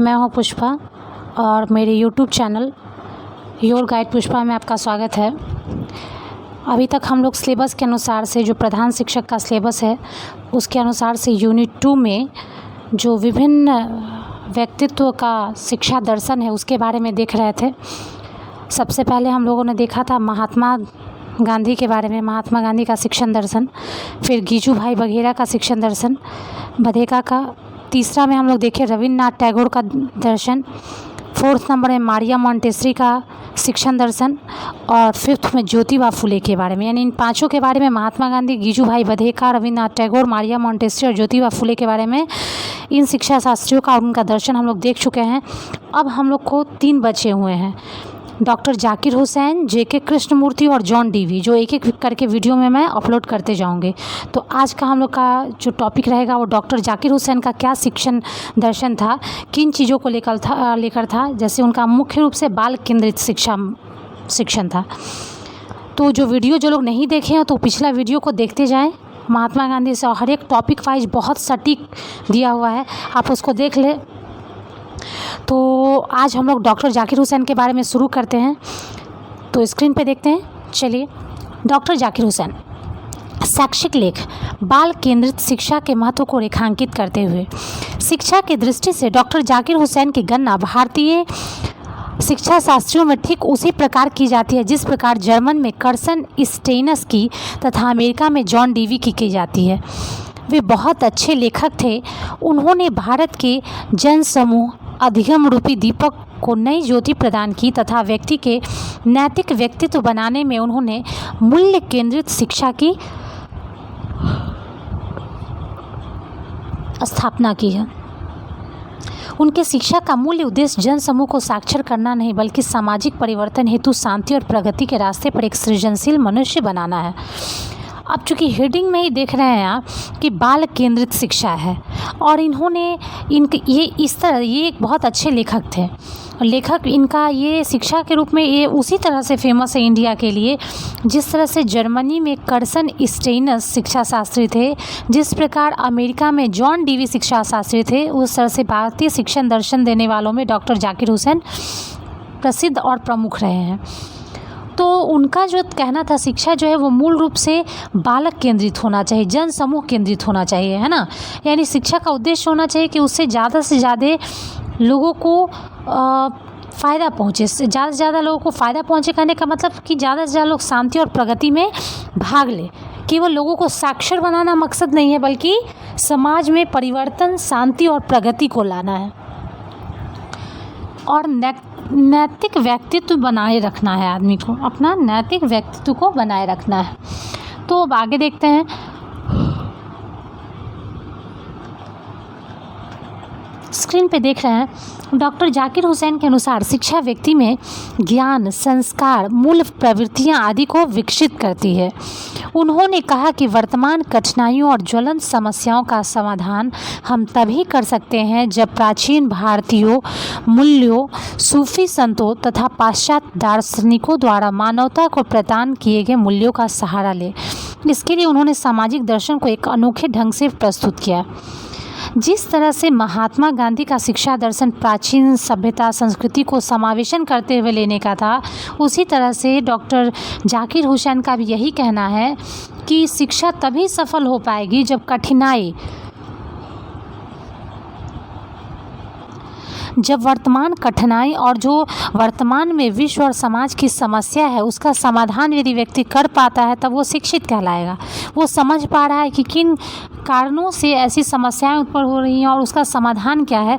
मैं हूं पुष्पा और मेरे YouTube channel your guide Pushpa में आपका स्वागत है। अभी तक हम लोग सिलेबस के अनुसार से जो प्रधान शिक्षक का सिलेबस है उसके अनुसार से यूनिट 2 में जो विभिन्न व्यक्तित्व का शिक्षा दर्शन है उसके बारे में देख रहे थे। सबसे पहले हम लोगों ने देखा था महात्मा गांधी के बारे में, महात्मा गांधी का शिक्षण दर्शन, फिर गीजू भाई बघेला का शिक्षण दर्शन, बधेका का। तीसरा में हम लोग देखे रविन्द्रनाथ टैगोर का दर्शन। फोर्थ नंबर में मारिया मोंटेसरी का शिक्षण दर्शन और फिफ्थ में ज्योतिबा फुले के बारे में। यानी इन पांचों के बारे में, महात्मा गांधी, गीजू भाई बधेका, रविन्द्रनाथ टैगोर, मारिया मोंटेसरी और ज्योतिबा फुले के बारे में इन शिक्षा शास्त्रियों का उनका दर्शन हम लोग देख चुके हैं। अब हम लोग को 3 बचे हुए हैं, डॉक्टर जाकिर हुसैन, जेके कृष्णमूर्ति और जॉन डीवी, जो एक एक करके वीडियो में मैं अपलोड करते जाऊंगी। तो आज का हम लोग का जो टॉपिक रहेगा वो डॉक्टर जाकिर हुसैन का क्या शिक्षण दर्शन था, किन चीज़ों को लेकर था। जैसे उनका मुख्य रूप से बाल केंद्रित शिक्षण था। तो जो वीडियो जो लोग नहीं देखे हैं तो पिछला वीडियो को देखते जाएँ। महात्मा गांधी से हर एक टॉपिक वाइज बहुत सटीक दिया हुआ है, आप उसको देख लें। तो आज हम लोग डॉक्टर जाकिर हुसैन के बारे में शुरू करते हैं। तो स्क्रीन पे देखते हैं, चलिए। डॉक्टर जाकिर हुसैन शैक्षिक लेख बाल केंद्रित शिक्षा के महत्व को रेखांकित करते हुए शिक्षा की दृष्टि से डॉक्टर जाकिर हुसैन की गणना भारतीय शिक्षा शास्त्रियों में ठीक उसी प्रकार की जाती है जिस प्रकार जर्मन में कर्सन स्टेइनस की तथा अमेरिका में जॉन डीवी की जाती है। वे बहुत अच्छे लेखक थे। उन्होंने भारत के जन समूह अधिगम रूपी दीपक को नई ज्योति प्रदान की तथा व्यक्ति के नैतिक व्यक्तित्व बनाने में उन्होंने मूल्य केंद्रित शिक्षा की स्थापना की है। उनके शिक्षा का मूल्य उद्देश्य जन समूह को साक्षर करना नहीं बल्कि सामाजिक परिवर्तन हेतु शांति और प्रगति के रास्ते पर एक सृजनशील मनुष्य बनाना है। अब चूँकि हेडिंग में ही देख रहे हैं आप कि बाल केंद्रित शिक्षा है और इन्होंने ये एक बहुत अच्छे लेखक थे। लेखक इनका ये शिक्षा के रूप में ये उसी तरह से फेमस है इंडिया के लिए जिस तरह से जर्मनी में कर्सन स्टेइनस शिक्षा शास्त्री थे, जिस प्रकार अमेरिका में जॉन डीवी शिक्षा शास्त्री थे, उस तरह से भारतीय शिक्षण दर्शन देने वालों में डॉक्टर जाकिर हुसैन प्रसिद्ध और प्रमुख रहे हैं। तो उनका जो कहना था शिक्षा जो है वो मूल रूप से बालक केंद्रित होना चाहिए, जन समूह केंद्रित होना चाहिए, है ना। यानी शिक्षा का उद्देश्य होना चाहिए कि उससे ज़्यादा से ज़्यादा लोगों को फ़ायदा पहुँचे, ज़्यादा से ज़्यादा लोगों को फ़ायदा पहुँचे। कहने का मतलब कि ज़्यादा से ज़्यादा लोग शांति और प्रगति में भाग लें। केवल लोगों को साक्षर बनाना मकसद नहीं है बल्कि समाज में परिवर्तन, शांति और प्रगति को लाना है और नैतिक व्यक्तित्व बनाए रखना है। आदमी को अपना नैतिक व्यक्तित्व को बनाए रखना है। तो अब आगे देखते हैं। स्क्रीन पे देख रहे हैं, डॉक्टर जाकिर हुसैन के अनुसार शिक्षा व्यक्ति में ज्ञान, संस्कार, मूल प्रवृत्तियां आदि को विकसित करती है। उन्होंने कहा कि वर्तमान कठिनाइयों और ज्वलंत समस्याओं का समाधान हम तभी कर सकते हैं जब प्राचीन भारतीयों मूल्यों, सूफी संतों तथा पाश्चात्य दार्शनिकों द्वारा मानवता को प्रदान किए गए मूल्यों का सहारा लें। इसके लिए उन्होंने सामाजिक दर्शन को एक अनोखे ढंग से प्रस्तुत किया। जिस तरह से महात्मा गांधी का शिक्षा दर्शन प्राचीन सभ्यता संस्कृति को समावेशन करते हुए लेने का था, उसी तरह से डॉक्टर जाकिर हुसैन का भी यही कहना है कि शिक्षा तभी सफल हो पाएगी जब वर्तमान कठिनाई और जो वर्तमान में विश्व और समाज की समस्या है उसका समाधान यदि व्यक्ति कर पाता है तब वो शिक्षित कहलाएगा। वो समझ पा रहा है कि किन कारणों से ऐसी समस्याएं उत्पन्न हो रही हैं और उसका समाधान क्या है,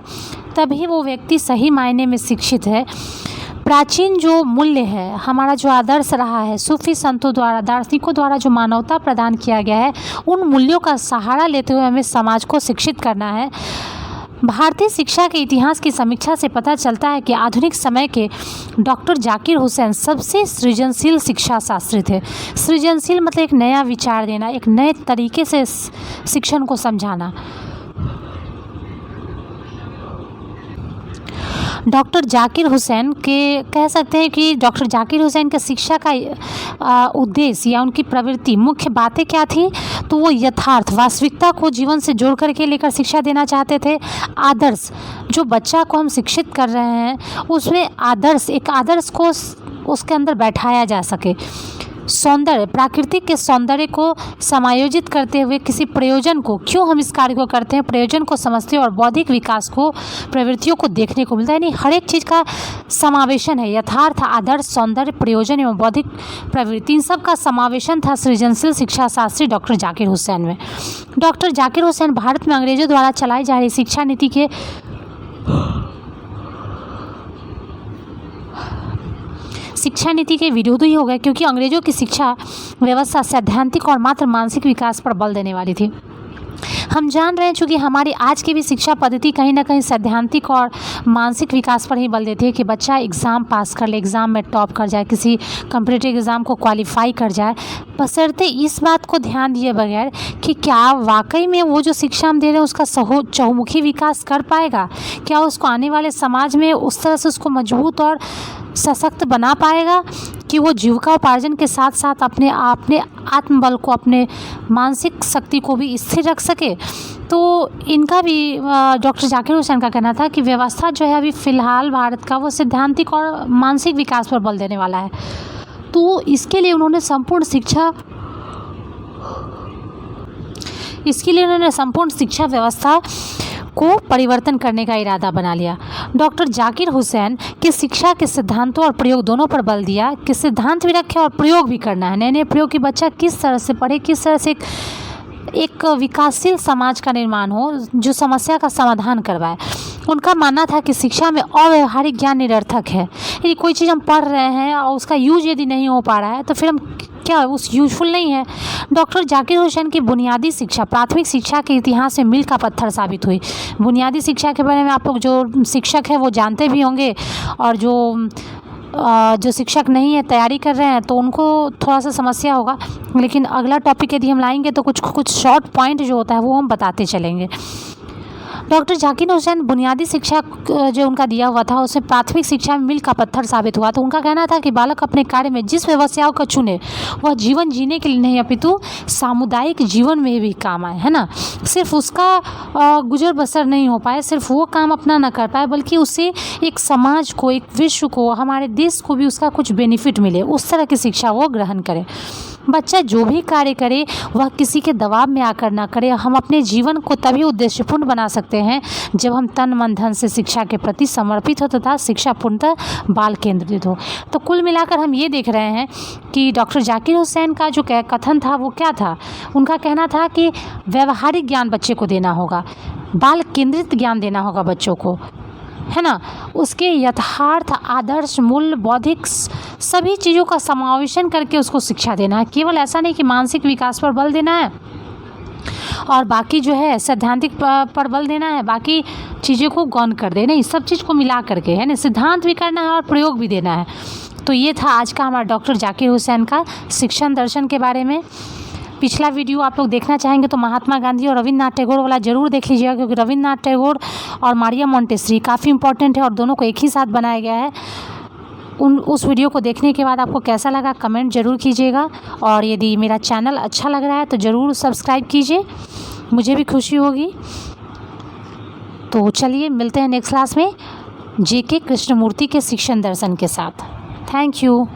तभी वो व्यक्ति सही मायने में शिक्षित है। प्राचीन जो मूल्य है, हमारा जो आदर्श रहा है, सूफी संतों द्वारा, दार्शनिकों द्वारा जो मानवता प्रदान किया गया है, उन मूल्यों का सहारा लेते हुए हमें समाज को शिक्षित करना है। भारतीय शिक्षा के इतिहास की समीक्षा से पता चलता है कि आधुनिक समय के डॉक्टर जाकिर हुसैन सबसे सृजनशील शिक्षा शास्त्री थे। सृजनशील मतलब एक नया विचार देना, एक नए तरीके से शिक्षण को समझाना। डॉक्टर जाकिर हुसैन के कह सकते हैं कि डॉक्टर जाकिर हुसैन के शिक्षा का उद्देश्य या उनकी प्रवृत्ति, मुख्य बातें क्या थी, तो वो यथार्थ वास्तविकता को जीवन से जोड़ करके लेकर शिक्षा देना चाहते थे। आदर्श, जो बच्चा को हम शिक्षित कर रहे हैं उसमें आदर्श, एक आदर्श को उसके अंदर बैठाया जा सके। सौंदर्य, प्राकृतिक के सौंदर्य को समायोजित करते हुए किसी प्रयोजन को, क्यों हम इस कार्य को करते हैं, प्रयोजन को समझते हैं और बौद्धिक विकास को, प्रवृत्तियों को देखने को मिलता है। यानी हर एक चीज़ का समावेशन है। यथार्थ, आदर्श, सौंदर्य, प्रयोजन एवं बौद्धिक प्रवृत्ति, इन सब का समावेशन था सृजनशील शिक्षा शास्त्री डॉक्टर जाकिर हुसैन में। डॉक्टर जाकिर हुसैन भारत में अंग्रेजों द्वारा चलाई जा रही शिक्षा नीति के विरोधी हो गए, क्योंकि अंग्रेजों की शिक्षा व्यवस्था सैद्धांतिक और मात्र मानसिक विकास पर बल देने वाली थी। हम जान रहे हैं चूँकि हमारी आज की भी शिक्षा पद्धति कहीं ना कहीं सैद्धांतिक और मानसिक विकास पर ही बल देती है कि बच्चा एग्ज़ाम पास कर ले, एग्ज़ाम में टॉप कर जाए, किसी कॉम्पिटिटिव एग्ज़ाम को क्वालिफाई कर जाए, बशर्ते इस बात को ध्यान दिए बगैर कि क्या वाकई में वो जो शिक्षा हम दे रहे हैं उसका चहुमुखी विकास कर पाएगा, क्या उसको आने वाले समाज में उस तरह से उसको मजबूत और सशक्त बना पाएगा कि वो जीविकोपार्जन के साथ साथ अपने आत्मबल को, अपने मानसिक शक्ति को भी स्थिर रख सके। तो इनका भी डॉक्टर जाकिर हुसैन का कहना था कि व्यवस्था जो है अभी फ़िलहाल भारत का वो सैद्धांतिक और मानसिक विकास पर बल देने वाला है। तो इसके लिए उन्होंने संपूर्ण शिक्षा व्यवस्था को परिवर्तन करने का इरादा बना लिया। डॉक्टर जाकिर हुसैन की शिक्षा के सिद्धांतों और प्रयोग दोनों पर बल दिया कि सिद्धांत भी रखे और प्रयोग भी करना है। नए नए प्रयोग की बच्चा किस तरह से पढ़े, किस तरह से एक विकासशील समाज का निर्माण हो जो समस्या का समाधान करवाए। उनका मानना था कि शिक्षा में अव्यवहारिक ज्ञान निरर्थक है। यदि कोई चीज़ हम पढ़ रहे हैं और उसका यूज यदि नहीं हो पा रहा है तो फिर हम क्या उस यूजफुल नहीं है। डॉक्टर जाकिर हुसैन की बुनियादी शिक्षा प्राथमिक शिक्षा के इतिहास में मील का पत्थर साबित हुई। बुनियादी शिक्षा के बारे में आप लोग जो शिक्षक है वो जानते भी होंगे, और जो शिक्षक नहीं है, तैयारी कर रहे हैं, तो उनको थोड़ा सा समस्या होगा। लेकिन अगला टॉपिक यदि हम लाएंगे तो कुछ शॉर्ट पॉइंट जो होता है वो हम बताते चलेंगे। डॉक्टर जाकिर हुसैन बुनियादी शिक्षा जो उनका दिया हुआ था उसमें प्राथमिक शिक्षा में मील का पत्थर साबित हुआ। तो उनका कहना था कि बालक अपने कार्य में जिस व्यवसायों को चुने वह जीवन जीने के लिए नहीं अपितु सामुदायिक जीवन में भी काम आए, है ना। सिर्फ उसका गुजर बसर नहीं हो पाए, सिर्फ वो काम अपना न कर पाए, बल्कि उससे एक समाज को, एक विश्व को, हमारे देश को भी उसका कुछ बेनिफिट मिले, उस तरह की शिक्षा वो ग्रहण करे। बच्चा जो भी कार्य करे वह किसी के दबाव में आकर ना करे। हम अपने जीवन को तभी उद्देश्यपूर्ण बना सकते हैं जब हम तन मन धन से शिक्षा के प्रति समर्पित हो तथा शिक्षा पूर्णतः बाल केंद्रित हो। तो कुल मिलाकर हम ये देख रहे हैं कि डॉक्टर जाकिर हुसैन का जो कथन था वो क्या था। उनका कहना था कि व्यवहारिक ज्ञान बच्चे को देना होगा, बाल केंद्रित ज्ञान देना होगा बच्चों को, है ना। उसके यथार्थ, आदर्श, मूल्य, बौद्धिक सभी चीज़ों का समावेशन करके उसको शिक्षा देना है। केवल ऐसा नहीं कि मानसिक विकास पर बल देना है और बाकी जो है सैद्धांतिक पर बल देना है, बाकी चीज़ों को गौण कर देना, इस सब चीज़ को मिला करके, है ना, सिद्धांत भी करना है और प्रयोग भी देना है। तो ये था आज का हमारा डॉक्टर जाकिर हुसैन का शिक्षण दर्शन के बारे में। पिछला वीडियो आप लोग देखना चाहेंगे तो महात्मा गांधी और रविन्द्रनाथ टैगोर वाला ज़रूर देख लीजिएगा, क्योंकि रविन्द्रनाथ टैगोर और मारिया मोंटेसरी काफ़ी इंपॉर्टेंट है और दोनों को एक ही साथ बनाया गया है। उस वीडियो को देखने के बाद आपको कैसा लगा कमेंट ज़रूर कीजिएगा, और यदि मेरा चैनल अच्छा लग रहा है तो ज़रूर सब्सक्राइब कीजिए, मुझे भी खुशी होगी। तो चलिए मिलते हैं नेक्स्ट क्लास में JK कृष्णमूर्ति के शिक्षण दर्शन के साथ। Thank you.